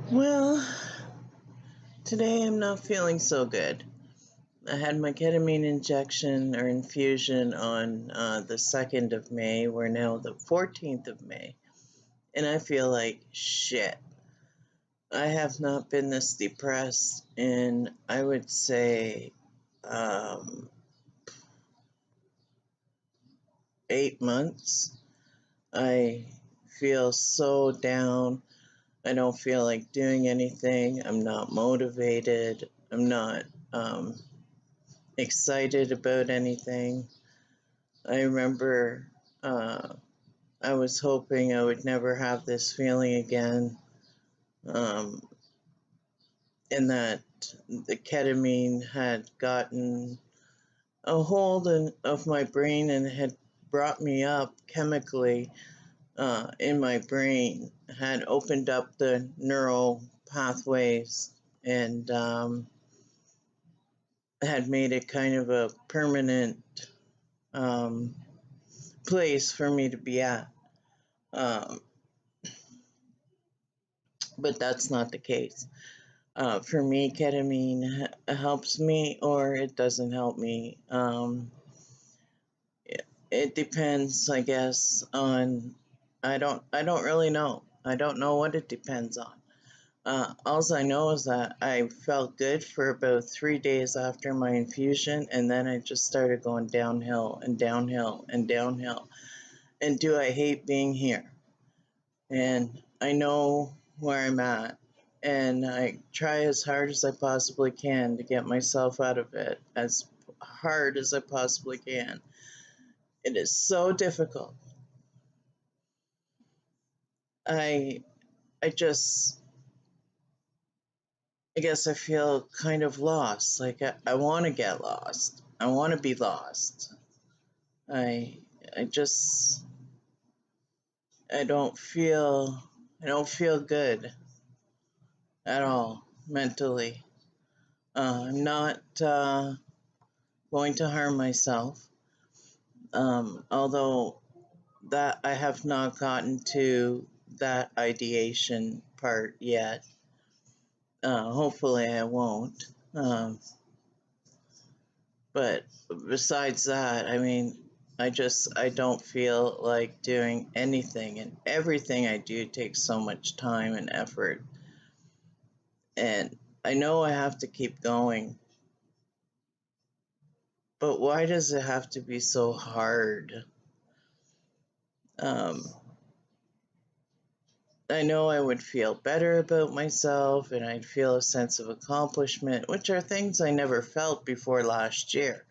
Well, today I'm not feeling so good. I had my ketamine injection or infusion on the 2nd of May. We're now the 14th of May, and I feel like shit. I have not been this depressed in, I would say, um, 8 months. I feel so down. I don't feel like doing anything. I'm not motivated. I'm not excited about anything. I remember I was hoping I would never have this feeling again, um, and that the ketamine had gotten a hold of my brain and had brought me up chemically in my brain, had opened up the neural pathways and had made it kind of a permanent um, place for me to be at. Um, but that's not the case. For me, ketamine helps me or it doesn't help me. It depends, I guess, on. I don't really know. I don't know what it depends on. All I know is that I felt good for about 3 days after my infusion, and then I just started going downhill and downhill and downhill. And do I hate being here? And I know where I'm at, and I try as hard as I possibly can to get myself out of it as hard as I possibly can. It is so difficult. I I just I guess I feel kind of lost. Like I want to get lost. I want to be lost. I I just I don't feel I don't feel good at all mentally. I'm not going to harm myself. Although that I have not gotten to that ideation part yet. Hopefully I won't. But besides that, I mean, I don't feel like doing anything, and everything I do takes so much time and effort. And I know I have to keep going, but why does it have to be so hard? Um, I know I would feel better about myself and I'd feel a sense of accomplishment, which are things I never felt before last year,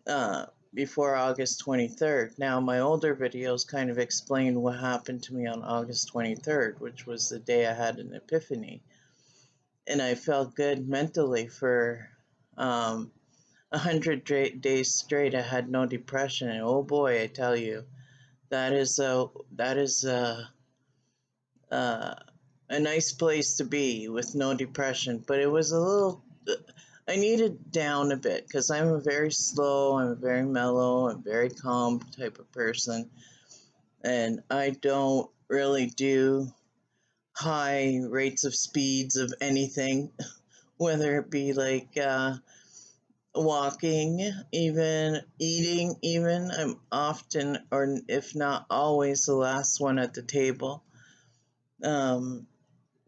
uh, before August 23rd. Now, my older videos kind of explain what happened to me on August 23rd, which was the day I had an epiphany. And I felt good mentally for 100 days straight. I had no depression. And oh boy, I tell you, uh, a nice place to be with no depression, but it was a little. I needed down a bit because I'm a very slow, I'm a very mellow, I'm a very calm type of person, and I don't really do high rates of speeds of anything, whether it be like walking, even eating, even. I'm often, or if not always, the last one at the table. Um,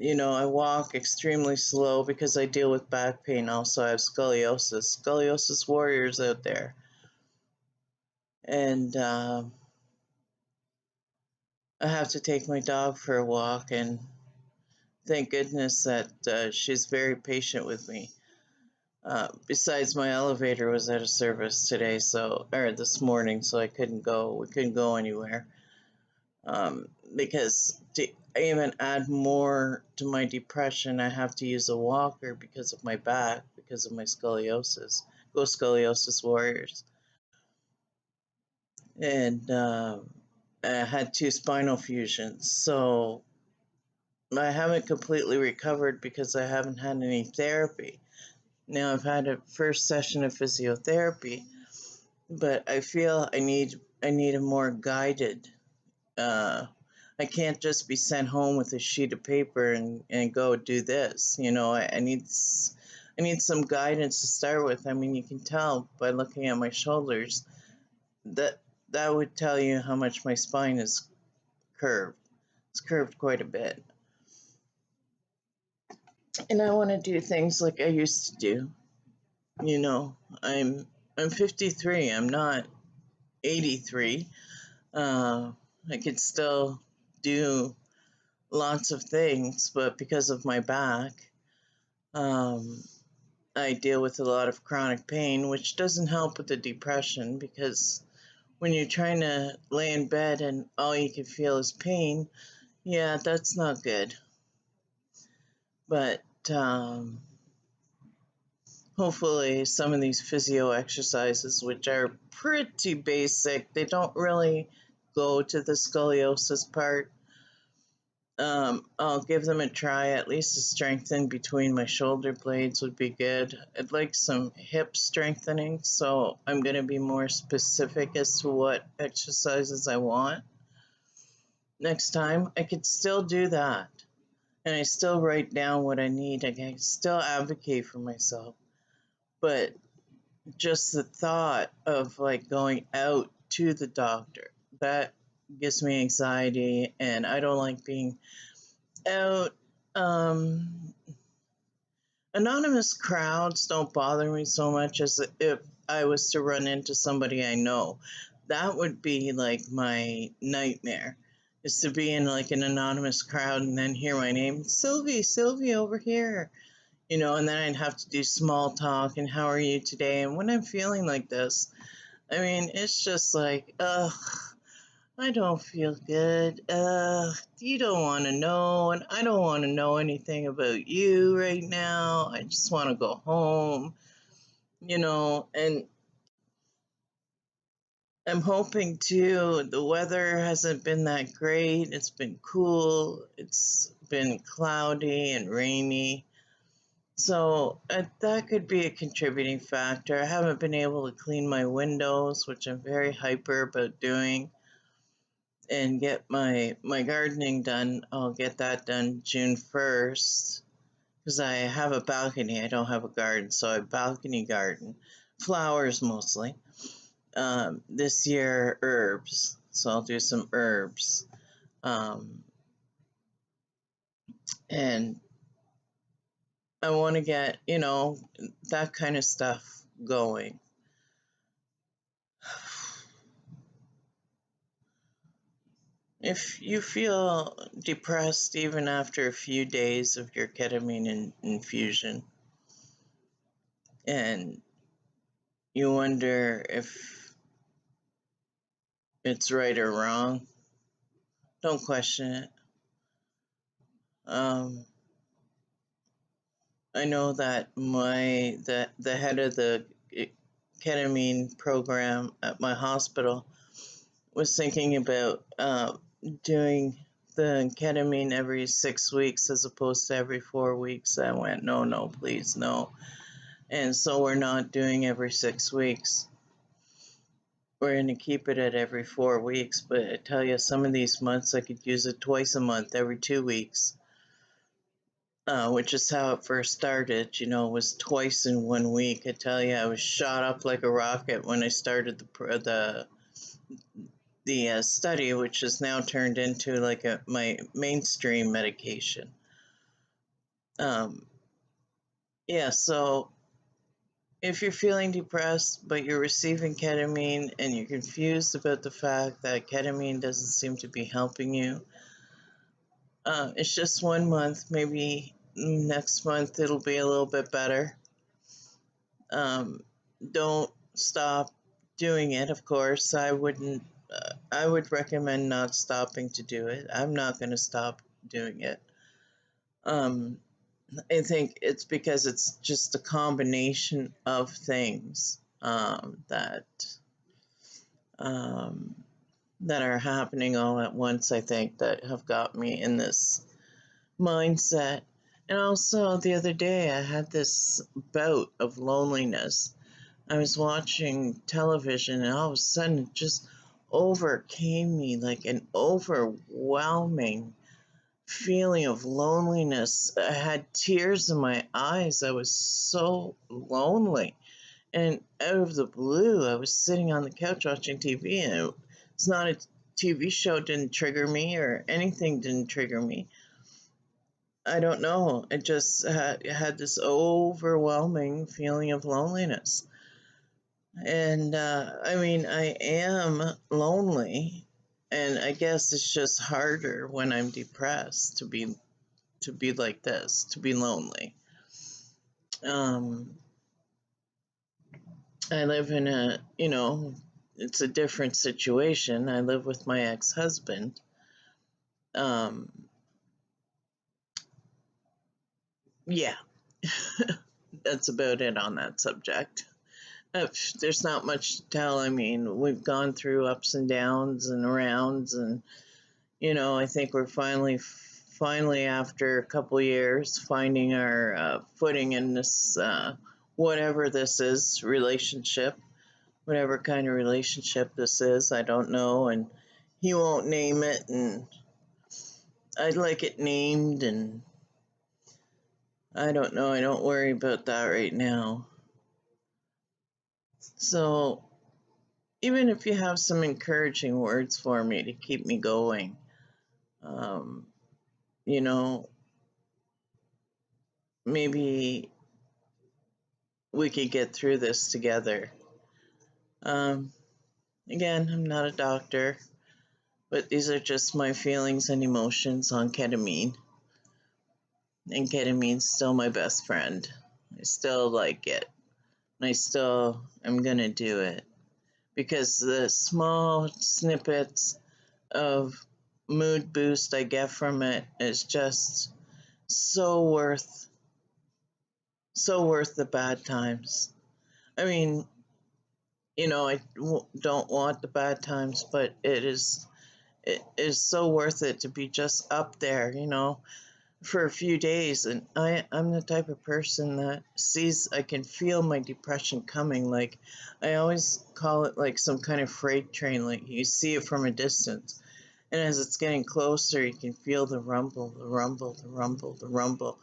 I walk extremely slow because I deal with back pain. Also, I have scoliosis. Scoliosis warriors out there. And I have to take my dog for a walk, and thank goodness that she's very patient with me. Besides, my elevator was out of service today, or this morning, so I couldn't go. We couldn't go anywhere. Because to even add more to my depression, I have to use a walker because of my back, because of my scoliosis. Go scoliosis warriors. And I had 2 spinal fusions, so I haven't completely recovered because I haven't had any therapy. Now I've had a first session of physiotherapy, but I feel I need a more guided uh, I can't just be sent home with a sheet of paper and go do this. I need some guidance to start with. I mean, you can tell by looking at my shoulders that that would tell you how much my spine is curved. It's curved quite a bit. And I want to do things like I used to do. You know, I'm 53. I'm not 83. Uh, I could still do lots of things, but because of my back, um, I deal with a lot of chronic pain, which doesn't help with the depression because when you're trying to lay in bed and all you can feel is pain, yeah, that's not good. But hopefully, some of these physio exercises, which are pretty basic, they don't really go to the scoliosis part. I'll give them a try. At least to strengthen between my shoulder blades would be good. I'd like some hip strengthening, so I'm going to be more specific as to what exercises I want. Next time, I could still do that. And I still write down what I need. I can still advocate for myself. But just the thought of like going out to the doctor, that gives me anxiety, and I don't like being out. Anonymous crowds don't bother me so much as if I was to run into somebody I know. That would be like my nightmare, is to be in like an anonymous crowd and then hear my name, Sylvie, Sylvie over here, and then I'd have to do small talk and how are you today? And when I'm feeling like this, I mean, it's just like, ugh, I don't feel good. You don't want to know, and I don't want to know anything about you right now. I just want to go home. And I'm hoping too, the weather hasn't been that great. It's been cool, it's been cloudy and rainy. So that could be a contributing factor. I haven't been able to clean my windows, which I'm very hyper about doing, and get my gardening done. I'll get that done June 1st because I have a balcony. I don't have a garden, so I balcony garden, flowers mostly. This year, herbs. So I'll do some herbs. Um, and I want to get, that kind of stuff going. If you feel depressed even after a few days of your ketamine infusion, and you wonder if it's right or wrong, don't question it. Um, I know that the head of the ketamine program at my hospital was thinking about doing the ketamine every 6 weeks as opposed to every 4 weeks. I went, no, no, please, no. And so we're not doing every 6 weeks. We're going to keep it at every 4 weeks. But I tell you, some of these months I could use it twice a month, every 2 weeks, which is how it first started. It was twice in 1 week. I tell you, I was shot up like a rocket when I started the study, which has now turned into like my mainstream medication. Yeah, so if you're feeling depressed but you're receiving ketamine and you're confused about the fact that ketamine doesn't seem to be helping you, it's just 1 month. Maybe next month it'll be a little bit better. Don't stop doing it, of course. I wouldn't. I would recommend not stopping to do it. I'm not going to stop doing it. I think it's because it's just a combination of things um, that are happening all at once. I think that have got me in this mindset. And also, the other day, I had this bout of loneliness. I was watching television, and all of a sudden, it just overcame me like an overwhelming feeling of loneliness. I had tears in my eyes. I was so lonely. And out of the blue, I was sitting on the couch watching TV, and it's not a TV show didn't trigger me or anything didn't trigger me. I don't know. It just had this overwhelming feeling of loneliness. And I mean, I am lonely, and I guess it's just harder when I'm depressed to be like this, to be lonely. Um, I live in it's a different situation. I live with my ex-husband. Um, yeah, that's about it on that subject. There's not much to tell. I mean, we've gone through ups and downs and rounds, and I think we're finally, after a couple years, finding our footing in this, whatever this is, relationship, whatever kind of relationship this is. I don't know, and he won't name it, and I'd like it named, and I don't know. I don't worry about that right now. So, even if you have some encouraging words for me to keep me going, um, you know, maybe we could get through this together. Um, Again, I'm not a doctor, but these are just my feelings and emotions on ketamine. And ketamine's still my best friend. I still like it. And I still am going to do it because the small snippets of mood boost I get from it is just so worth the bad times. I mean, don't want the bad times, but it is so worth it to be just up there, for a few days. And I'm the type of person that sees, I can feel my depression coming. Like, I always call it like some kind of freight train. Like, you see it from a distance. And as it's getting closer, you can feel the rumble, the rumble, the rumble, the rumble.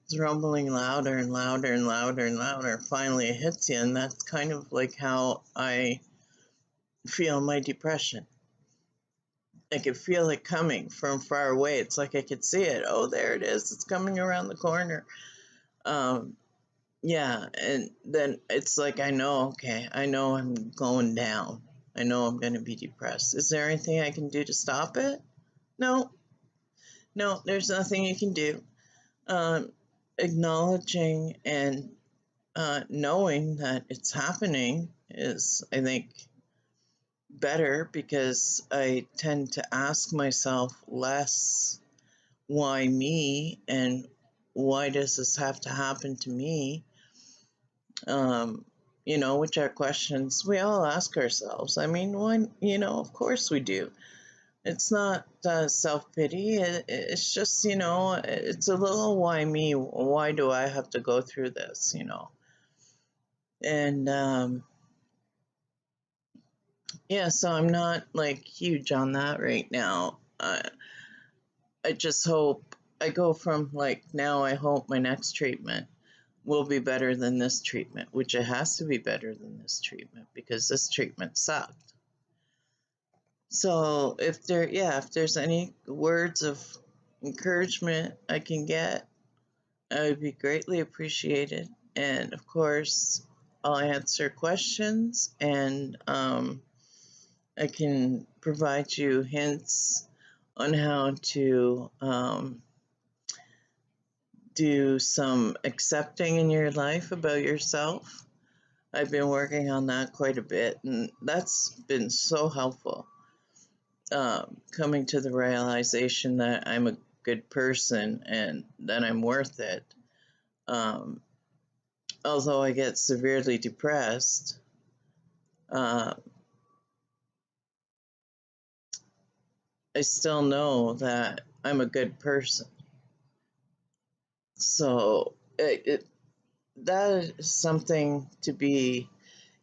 It's rumbling louder and louder and louder and louder. Finally, it hits you. And that's kind of like how I feel my depression. I could feel it coming from far away. It's like I could see it. Oh, there it is. It's coming around the corner. Um, yeah, and then it's like okay, I know I'm going down. I know I'm going to be depressed. Is there anything I can do to stop it? No, no, there's nothing you can do. Um, Acknowledging and knowing that it's happening is, I think, better because I tend to ask myself less, why me, and why does this have to happen to me? Um, which are questions we all ask ourselves. I mean, of course we do. It's not self-pity. It's just, it's a little why me? Why do I have to go through this, And yeah, so I'm not like huge on that right now. I just hope I go from like now, I hope my next treatment will be better than this treatment, which it has to be better than this treatment because this treatment sucked. So if there's any words of encouragement I can get, I would be greatly appreciated. And of course, I'll answer questions, and I can provide you hints on how to do some accepting in your life about yourself. I've been working on that quite a bit, and that's been so helpful. Coming to the realization that I'm a good person and that I'm worth it. Um, Although I get severely depressed, uh, I still know that I'm a good person. So that is something to be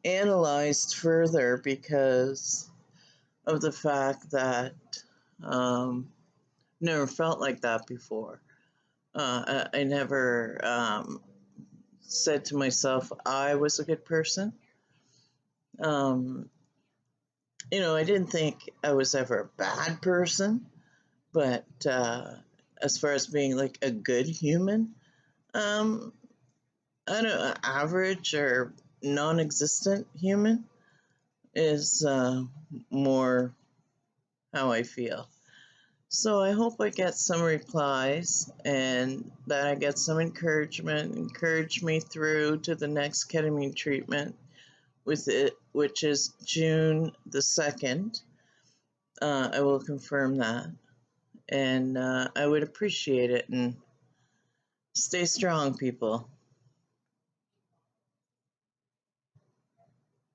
analyzed further because of the fact that never felt like that before. I never said to myself I was a good person. Um, I didn't think I was ever a bad person, but as far as being like a good human, um, I don't know, average or non-existent human is more how I feel. So I hope I get some replies and that I get some encourage me through to the next ketamine treatment with it, which is June the 2nd. I will confirm that. And I would appreciate it. And stay strong, people.